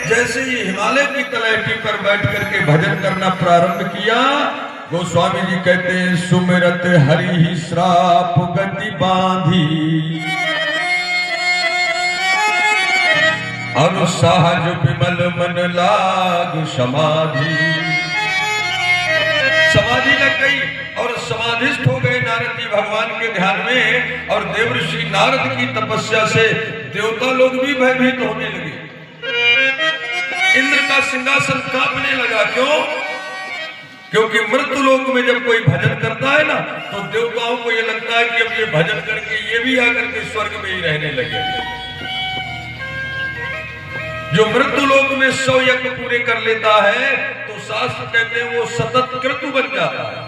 जैसे ही हिमालय की तलहटी पर बैठ करके भजन करना प्रारंभ किया, गोस्वामी जी कहते हैं सुमिरत हरि ही श्राप गति बांधी, और सहज विमल मन लाग समाधि। समाधि लग गई और समाधिस्थ हो गए नारद जी भगवान के ध्यान में, और देवर्षि नारद की तपस्या से देवता लोग भी भयभीत होने लगे। इंद्र का सिंहासन कांपने लगा। क्यों? क्योंकि मृत्यु लोक में जब कोई भजन करता है ना, तो देवताओं को ये लगता है कि अब ये भजन करके ये भी आकर के स्वर्ग में ही रहने लगे। जो मृत्यु लोक में 100 यज्ञ पूरे कर लेता है, तो शास्त्र कहते हैं वो सतत क्रतु बन जाता है।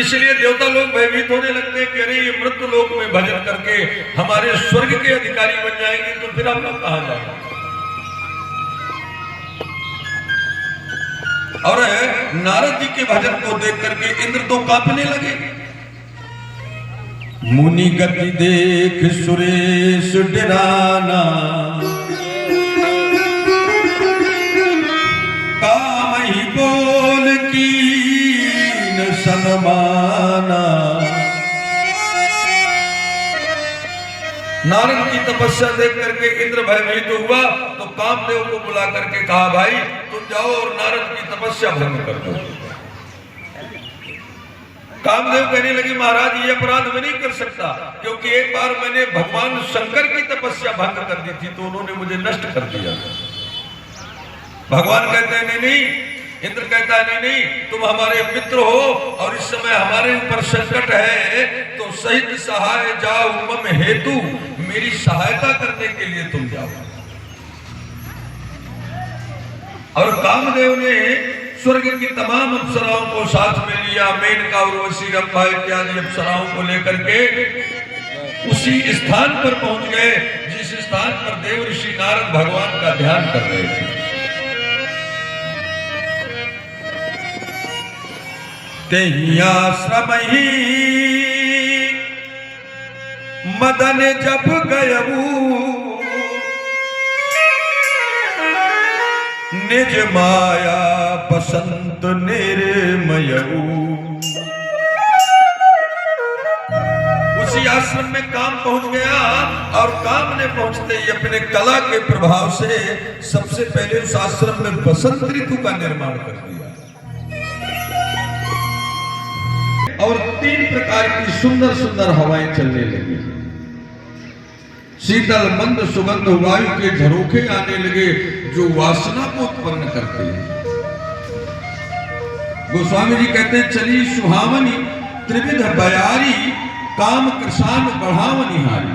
इसलिए देवता लोग भयभीत होने लगते हैं कि अरे ये मृत्यु लोक में भजन करके हमारे स्वर्ग के अधिकारी बन जाएंगे, तो फिर हम लोग कहां जाएंगे। और नारद जी के भजन को देख करके इंद्र तो कांपने लगे। मुनि गति देख सुरेश डराना, काम ही बोल की न सनमाना। नारद की तपस्या देख करके इंद्र भयभीत हुआ, तो कामदेव को बुला करके कहा भाई तुम जाओ और नारद की तपस्या भंग कर दो। कामदेव कहने लगे महाराज ये अपराध मैं नहीं कर सकता, क्योंकि एक बार मैंने भगवान शंकर की तपस्या भंग कर दी थी तो उन्होंने मुझे नष्ट कर दिया। भगवान कहते हैं नहीं नहीं, इंद्र कहता है नहीं नहीं, तुम हमारे मित्र हो और इस समय हमारे ऊपर संकट है, तो सहित सहाय जाओ मम हेतु, मेरी सहायता करने के लिए तुम जाओ। और कामदेव ने स्वर्ग की तमाम अप्सराओं को साथ में लिया, मेनका उर्वशी रंभा इत्यादि अप्सराओं को लेकर के उसी स्थान पर पहुंच गए जिस स्थान पर देवर्षि नारद भगवान का ध्यान कर रहे थे। तेहि आश्रम ही मदन जब गयऊ, निज माया बसंत निर्मयऊ। उसी आश्रम में काम पहुंच गया, और काम ने पहुंचते ही अपने कला के प्रभाव से सबसे पहले उस आश्रम में बसंत ऋतु का निर्माण कर दिया, और 3 प्रकार की सुंदर सुंदर हवाएं चलने लगी। शीतल मंद सुगंध वायु के झरोखे आने लगे जो वासना को उत्पन्न करते हैं। गोस्वामी जी कहते हैं चली सुहावनी त्रिविध बयारी, काम कृषान बढ़ावनी हारी।